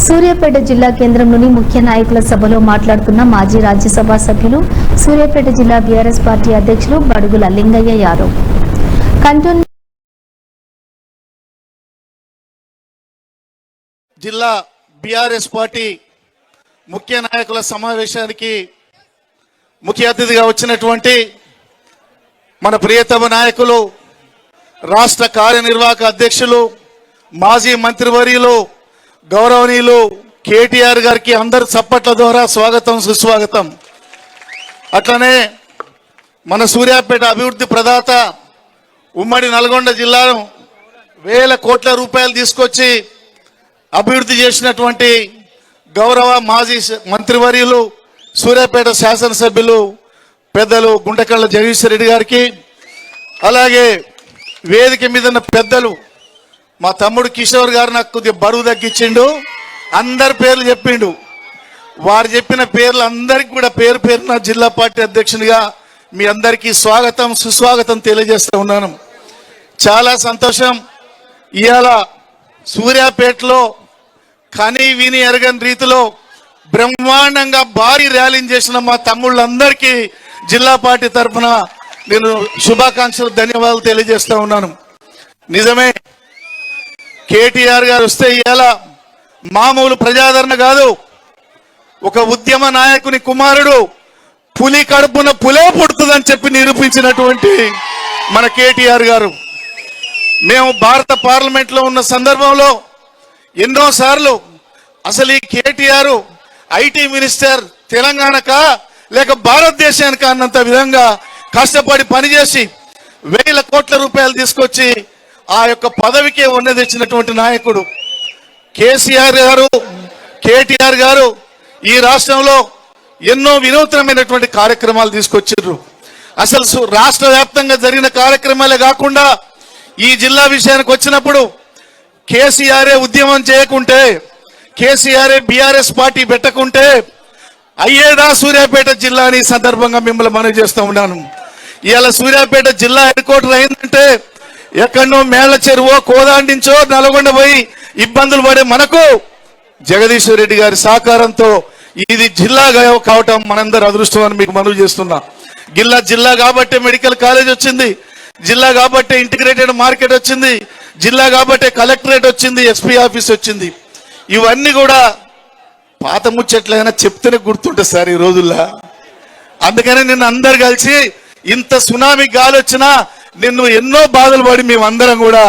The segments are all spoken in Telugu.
సూర్యాపేట జిల్లా కేంద్రంలోని ముఖ్య నాయకుల సభలో మాట్లాడుతున్న మాజీ రాజ్యసభ సభ్యులు సూర్యాపేట జిల్లా బీఆర్ఎస్ పార్టీ అధ్యక్షులు బడుగుల లింగయ్య యాదవ్ జిల్లా బీఆర్ఎస్ పార్టీ ముఖ్య నాయకుల సమావేశానికి ముఖ్య అతిథిగా వచ్చినటువంటి మన ప్రియతమ నాయకులు రాష్ట్ర కార్యనిర్వాహక అధ్యక్షులు మాజీ మంత్రివర్యులు గౌరవనీయులు కేటీఆర్ గారికి అందరి చప్పట్ల ద్వారా స్వాగతం సుస్వాగతం. అట్లనే మన సూర్యాపేట అభివృద్ధి ప్రదాత ఉమ్మడి నల్గొండ జిల్లాను వేల కోట్ల రూపాయలు తీసుకొచ్చి అభివృద్ధి చేసినటువంటి గౌరవ మాజీ మంత్రివర్యులు సూర్యాపేట శాసనసభ్యులు పెద్దలు గుంటకళ్ళ జగదీశ్వర్ రెడ్డి గారికి, అలాగే వేదిక మీద ఉన్న పెద్దలు మా తమ్ముడు కిషోర్ గారు నాకు కొద్దిగా బరువు తగ్గించిండు, అందరి పేర్లు చెప్పిండు. వారు చెప్పిన పేర్లు అందరికి కూడా పేరు పేరున జిల్లా పార్టీ అధ్యక్షునిగా మీ అందరికీ స్వాగతం సుస్వాగతం తెలియజేస్తూ ఉన్నాను. చాలా సంతోషం. ఇవాళ సూర్యాపేటలో కని విని ఎరగని రీతిలో బ్రహ్మాండంగా భారీ ర్యాలీని చేసిన మా తమ్ముళ్ళందరికీ జిల్లా పార్టీ తరఫున నేను శుభాకాంక్షలు ధన్యవాదాలు తెలియజేస్తూ ఉన్నాను. నిజమే, కేటీఆర్ గారు వస్తే ఇవాళ మామూలు ప్రజాదరణ కాదు, ఒక ఉద్యమ నాయకుని కుమారుడు పులి కడుపున పులే పుడుతుందని చెప్పి నిరూపించినటువంటి మన కేటీఆర్ గారు. మేము భారత పార్లమెంట్లో ఉన్న సందర్భంలో ఎన్నోసార్లు అసలు ఈ కేటీఆర్ ఐటీ మినిస్టర్ తెలంగాణకా లేక భారతదేశానికా అన్నంత విధంగా కష్టపడి పనిచేసి వేల కోట్ల రూపాయలు తీసుకొచ్చి ఆ యొక్క పదవికే ఉన్న తెచ్చినటువంటి నాయకుడు కేసీఆర్ గారు. కేటీఆర్ గారు ఈ రాష్ట్రంలో ఎన్నో వినూత్నమైనటువంటి కార్యక్రమాలు తీసుకొచ్చారు. అసలు రాష్ట్ర వ్యాప్తంగా జరిగిన కార్యక్రమాలే కాకుండా ఈ జిల్లా విషయానికి వచ్చినప్పుడు కేసీఆరే ఉద్యమం చేయకుంటే, కేసీఆరే బీఆర్ఎస్ పార్టీ పెట్టకుంటే అయ్యేదా సూర్యాపేట జిల్లా అని సందర్భంగా మిమ్మల్ని మనవి చేస్తూ ఉన్నాను. ఇవాళ సూర్యాపేట జిల్లా హెడ్ క్వార్టర్ అయిందంటే ఎక్కడనో మేళ్ల చెరువో కోదాండించో నల్గొండ పోయి ఇబ్బందులు పడే మనకు జగదీశ్వర్ రెడ్డి గారి సహకారంతో ఇది జిల్లా కావటం మనందరూ అదృష్టం అని మీకు మనవి చేస్తున్నా. జిల్లా కాబట్టి మెడికల్ కాలేజ్ వచ్చింది, జిల్లా కాబట్టి ఇంటిగ్రేటెడ్ మార్కెట్ వచ్చింది, జిల్లా కాబట్టి కలెక్టరేట్ వచ్చింది, ఎస్పీ ఆఫీస్ వచ్చింది. ఇవన్నీ కూడా పాత ముచ్చట్లైనా చెప్తేనే గుర్తుంటుంది సార్ ఈ రోజుల్లో. అందుకని నిన్ను అందరు కలిసి ఇంత సునామీ గాలి వచ్చినా నిన్ను ఎన్నో బాధలు పడి మేమందరం కూడా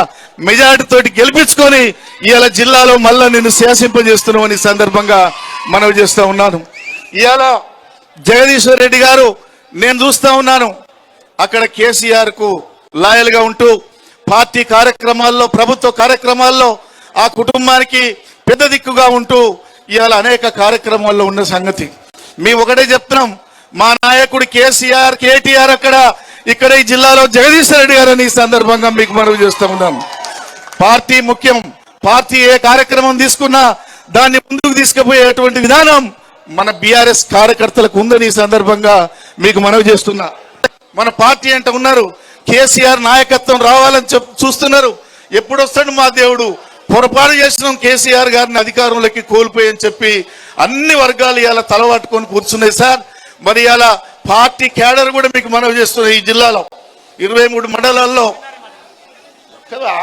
మెజారిటీతోటి గెలిపించుకొని ఇవాళ జిల్లాలో మళ్ళా నిన్ను శాసింపజేస్తున్నామని సందర్భంగా మనవి చేస్తూ ఉన్నాను. ఇవాళ జగదీశ్వర్ రెడ్డి గారు నేను చూస్తూ ఉన్నాను అక్కడ కేసీఆర్ కు లాయల్ గా ఉంటూ పార్టీ కార్యక్రమాల్లో ప్రభుత్వ కార్యక్రమాల్లో ఆ కుటుంబానికి పెద్ద దిక్కుగా ఉంటూ ఇవాళ అనేక కార్యక్రమాల్లో ఉన్న సంగతి మేము ఒకటే చెప్తున్నాం. మా నాయకుడు కేటీఆర్ ఇక్కడ ఈ జిల్లాలో జగదీశ్వర్ రెడ్డి గారు అని ఈ సందర్భంగా మీకు మనవి చేస్తూ ఉన్నాం. పార్టీ ముఖ్యం. పార్టీ ఏ కార్యక్రమం తీసుకున్నా దాన్ని ముందుకు తీసుకుపోయేటువంటి విధానం మన బీఆర్ఎస్ కార్యకర్తలకు ఉందని ఈ సందర్భంగా మీకు మనవి చేస్తున్నా. మన పార్టీ అంటే ఉన్నారు, కేసీఆర్ నాయకత్వం రావాలని చూస్తున్నారు. ఎప్పుడు వస్తాడు మా దేవుడు, పొరపాటు చేసినాం కేసీఆర్ గారిని అధికారంలోకి కోల్పోయని చెప్పి అన్ని వర్గాలు ఇలా తలవాటుకొని కూర్చున్నాయి సార్. మరి ఇలా పార్టీ క్యాడర్ కూడా మీకు మనవి చేస్తున్నాయి. ఈ జిల్లాలో 23 మండలాల్లో కదా